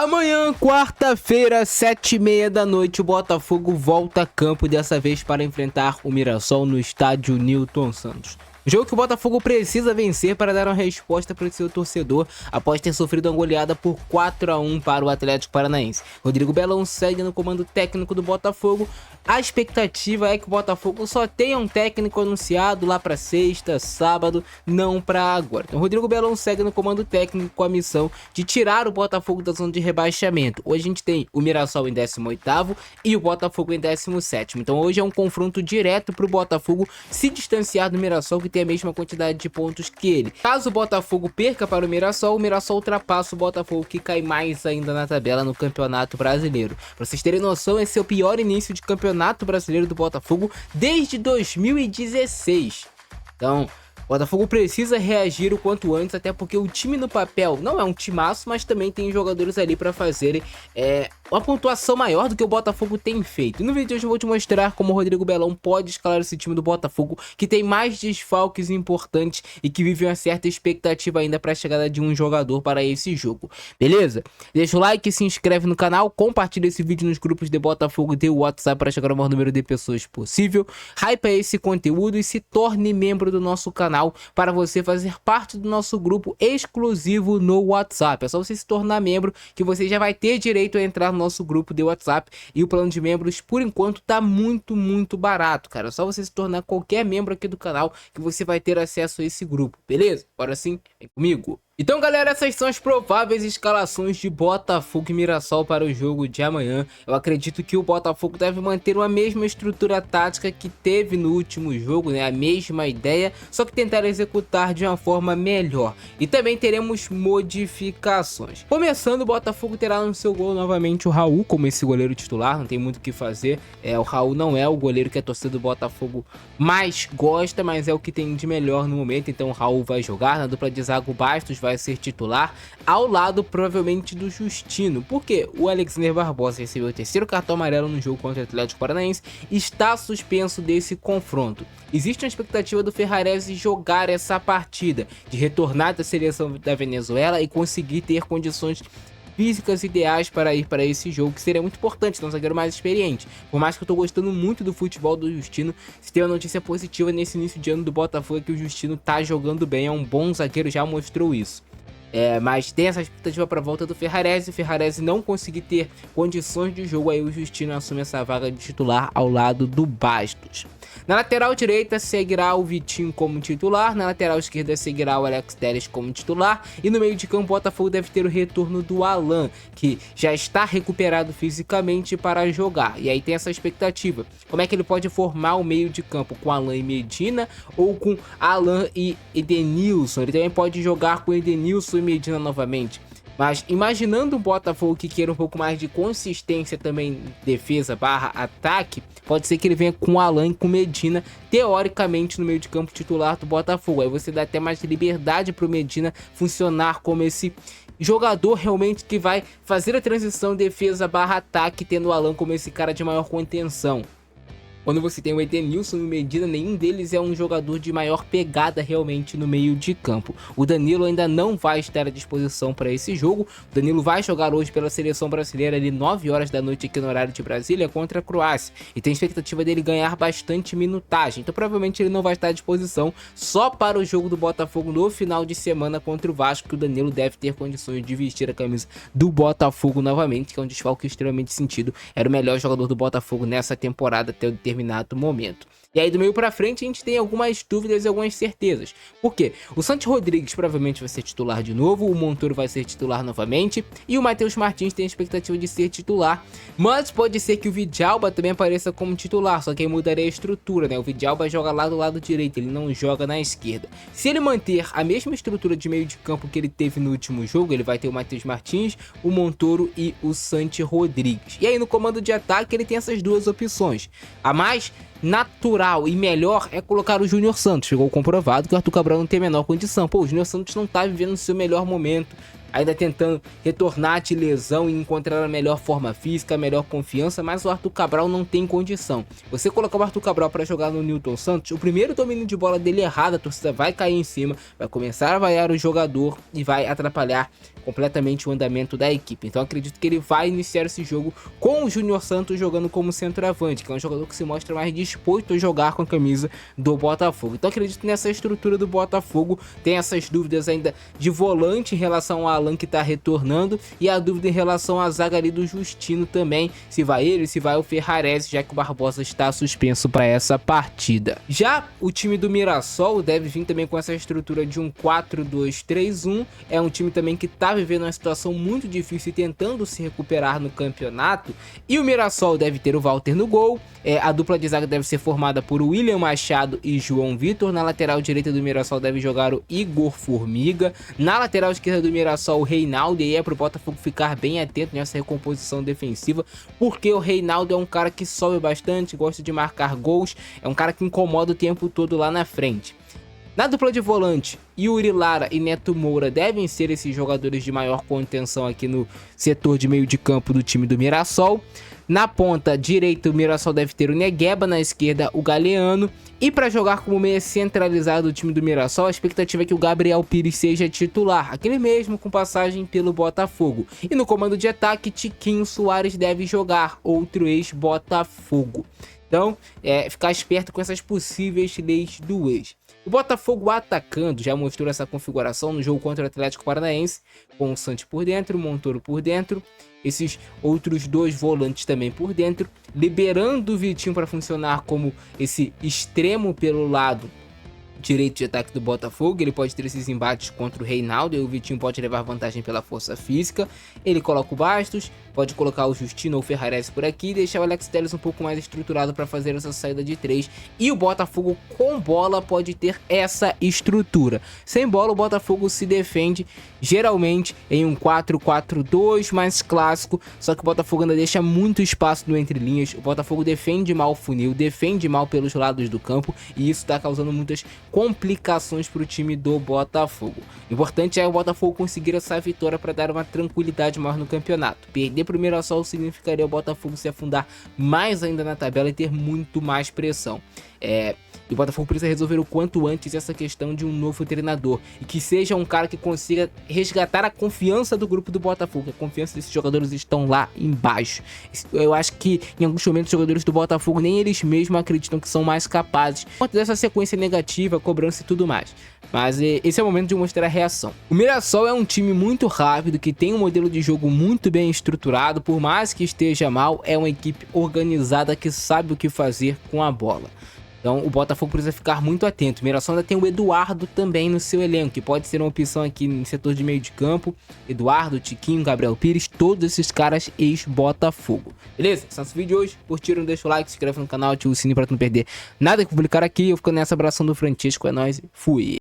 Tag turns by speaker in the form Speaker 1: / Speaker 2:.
Speaker 1: Amanhã, quarta-feira, 7h30 da noite, o Botafogo volta a campo, dessa vez para enfrentar o Mirassol no estádio Newton Santos. Jogo que o Botafogo precisa vencer para dar uma resposta para o seu torcedor após ter sofrido uma goleada por 4-1 para o Atlético Paranaense. Rodrigo Belão segue no comando técnico do Botafogo. A expectativa é que o Botafogo só tenha um técnico anunciado lá para sexta, sábado, não para agora. Então, Rodrigo Belão segue no comando técnico com a missão de tirar o Botafogo da zona de rebaixamento. Hoje a gente tem o Mirassol em 18º e o Botafogo em 17º. Então hoje é um confronto direto para o Botafogo se distanciar do Mirassol, que tem a mesma quantidade de pontos que ele. Caso o Botafogo perca para o Mirassol ultrapassa o Botafogo, que cai mais ainda na tabela no Campeonato Brasileiro. Para vocês terem noção, esse é o pior início de Campeonato Brasileiro do Botafogo desde 2016. Então, o Botafogo precisa reagir o quanto antes, até porque o time no papel não é um timaço, mas também tem jogadores ali para fazerem uma pontuação maior do que o Botafogo tem feito. E no vídeo de hoje eu vou te mostrar como o Rodrigo Belão pode escalar esse time do Botafogo, que tem mais desfalques importantes e que vive uma certa expectativa ainda para a chegada de um jogador para esse jogo. Beleza? Deixa o like, se inscreve no canal, compartilha esse vídeo nos grupos de Botafogo e de WhatsApp para chegar ao maior número de pessoas possível. Hypa esse conteúdo e se torne membro do nosso canal para você fazer parte do nosso grupo exclusivo no WhatsApp. É só você se tornar membro que você já vai ter direito a entrar no nosso grupo de WhatsApp, e o plano de membros por enquanto tá muito barato, cara. É só você se tornar qualquer membro aqui do canal que você vai ter acesso a esse grupo, beleza? Agora sim, vem comigo. Então, galera, essas são as prováveis escalações de Botafogo e Mirassol para o jogo de amanhã. Eu acredito que o Botafogo deve manter uma mesma estrutura tática que teve no último jogo, né? A mesma ideia, só que tentar executar de uma forma melhor. E também teremos modificações. Começando, o Botafogo terá no seu gol novamente o Raul como esse goleiro titular, não tem muito o que fazer. O Raul não é o goleiro que a torcida do Botafogo mais gosta, mas é o que tem de melhor no momento. Então o Raul vai jogar na dupla de zaga. O Bastos vai ser titular, ao lado provavelmente do Justino, porque o Alexander Barbosa recebeu o terceiro cartão amarelo no jogo contra o Atlético Paranaense e está suspenso desse confronto. Existe uma expectativa do Ferrarese jogar essa partida, de retornar da seleção da Venezuela e conseguir ter condições físicas ideais para ir para esse jogo, que seria muito importante, um zagueiro mais experiente. Por mais que eu tô gostando muito do futebol do Justino, se tem uma notícia positiva nesse início de ano do Botafogo é que o Justino tá jogando bem, é um bom zagueiro, já mostrou isso. Mas tem essa expectativa para a volta do Ferrarese. O Ferrarese não conseguir ter condições de jogo, aí o Justino assume essa vaga de titular ao lado do Bastos. Na lateral direita seguirá o Vitinho como titular, na lateral esquerda seguirá o Alex Telles como titular, e no meio de campo o Botafogo deve ter o retorno do Alan, que já está recuperado fisicamente para jogar. E aí tem essa expectativa, como é que ele pode formar o meio de campo, com Alan e Medina ou com Alan e Edenilson? Ele também pode jogar com Edenilson e Medina novamente. Mas imaginando um Botafogo que queira um pouco mais de consistência também, defesa barra ataque, pode ser que ele venha com Alan e com Medina, teoricamente no meio de campo titular do Botafogo. Aí você dá até mais liberdade para o Medina funcionar como esse jogador realmente que vai fazer a transição defesa barra ataque, tendo o Alan como esse cara de maior contenção. Quando você tem o Edenilson e o Medina, nenhum deles é um jogador de maior pegada realmente no meio de campo. O Danilo ainda não vai estar à disposição para esse jogo. O Danilo vai jogar hoje pela seleção brasileira ali 9 horas da noite aqui no horário de Brasília contra a Croácia. E tem expectativa dele ganhar bastante minutagem. Então provavelmente ele não vai estar à disposição só para o jogo do Botafogo no final de semana contra o Vasco, que o Danilo deve ter condições de vestir a camisa do Botafogo novamente, que é um desfalque extremamente sentido. Era o melhor jogador do Botafogo nessa temporada até o determinado momento. E aí do meio pra frente a gente tem algumas dúvidas e algumas certezas. Por quê? O Santi Rodrigues provavelmente vai ser titular de novo, o Montoro vai ser titular novamente e o Matheus Martins tem a expectativa de ser titular. Mas pode ser que o Vidalba também apareça como titular, só que aí mudaria a estrutura, né? O Vidalba joga lá do lado direito, ele não joga na esquerda. Se ele manter a mesma estrutura de meio de campo que ele teve no último jogo, ele vai ter o Matheus Martins, o Montoro e o Santi Rodrigues. E aí no comando de ataque ele tem essas duas opções. A mais natural e melhor é colocar o Júnior Santos. Ficou comprovado que o Arthur Cabral não tem a menor condição. Pô, o Júnior Santos não tá vivendo o seu melhor momento, ainda tentando retornar de lesão e encontrar a melhor forma física, a melhor confiança, mas o Arthur Cabral não tem condição. Você colocar o Arthur Cabral para jogar no Newton Santos, o primeiro domínio de bola dele errado, a torcida vai cair em cima, vai começar a vaiar o jogador e vai atrapalhar completamente o andamento da equipe. Então acredito que ele vai iniciar esse jogo com o Júnior Santos jogando como centroavante, que é um jogador que se mostra mais disposto a jogar com a camisa do Botafogo. Então acredito que nessa estrutura do Botafogo tem essas dúvidas ainda de volante em relação ao Alan, que tá retornando, e a dúvida em relação à zaga ali do Justino também, se vai ele, se vai o Ferrarese, já que o Barbosa está suspenso para essa partida. Já o time do Mirassol deve vir também com essa estrutura de um 4-2-3-1, é um time também que tá vivendo uma situação muito difícil e tentando se recuperar no campeonato, e o Mirassol deve ter o Walter no gol, a dupla de zaga deve ser formada por William Machado e João Vitor, na lateral direita do Mirassol deve jogar o Igor Formiga, na lateral esquerda do Mirassol o Reinaldo, e aí é pro Botafogo ficar bem atento nessa recomposição defensiva, porque o Reinaldo é um cara que sobe bastante, gosta de marcar gols, é um cara que incomoda o tempo todo lá na frente. Na dupla de volante, Yuri Lara e Neto Moura devem ser esses jogadores de maior contenção aqui no setor de meio de campo do time do Mirassol. Na ponta direita, o Mirassol deve ter o Negueba, na esquerda o Galeano. E para jogar como meia centralizado do time do Mirassol, a expectativa é que o Gabriel Pires seja titular, aquele mesmo com passagem pelo Botafogo. E no comando de ataque, Tiquinho Soares deve jogar, outro ex-Botafogo. Então, ficar esperto com essas possíveis leis do ex. O Botafogo atacando já mostrou essa configuração no jogo contra o Atlético Paranaense, com o Santos por dentro, o Montoro por dentro, esses outros dois volantes também por dentro, liberando o Vitinho para funcionar como esse extremo pelo lado direito de ataque do Botafogo. Ele pode ter esses embates contra o Reinaldo e o Vitinho pode levar vantagem pela força física. Ele coloca o Bastos, pode colocar o Justino ou o Ferrarese por aqui e deixar o Alex Telles um pouco mais estruturado para fazer essa saída de 3. E o Botafogo com bola pode ter essa estrutura. Sem bola, o Botafogo se defende geralmente em um 4-4-2 mais clássico, só que o Botafogo ainda deixa muito espaço no entre linhas. O Botafogo defende mal o funil, defende mal pelos lados do campo e isso está causando muitas complicações para o time do Botafogo. O importante é o Botafogo conseguir essa vitória para dar uma tranquilidade maior no campeonato. Perder para o Mirassol significaria o Botafogo se afundar mais ainda na tabela e ter muito mais pressão. E o Botafogo precisa resolver o quanto antes essa questão de um novo treinador e que seja um cara que consiga resgatar a confiança do grupo do Botafogo. A confiança desses jogadores estão lá embaixo. Eu acho que em alguns momentos os jogadores do Botafogo nem eles mesmos acreditam que são mais capazes quanto dessa sequência negativa, cobrança e tudo mais. Mas esse é o momento de mostrar a reação. O Mirassol é um time muito rápido, que tem um modelo de jogo muito bem estruturado. Por mais que esteja mal, é uma equipe organizada que sabe o que fazer com a bola. Então o Botafogo precisa ficar muito atento. O Mirassol ainda tem o Eduardo também no seu elenco, que pode ser uma opção aqui no setor de meio de campo. Eduardo, Tiquinho, Gabriel Pires, todos esses caras ex-Botafogo. Beleza? Esse é o nosso vídeo de hoje. Curtiram? Deixa o like, se inscreve no canal, ativa o sininho para não perder nada que publicar aqui. Eu fico nessa, abração do Francisco, é nóis, fui!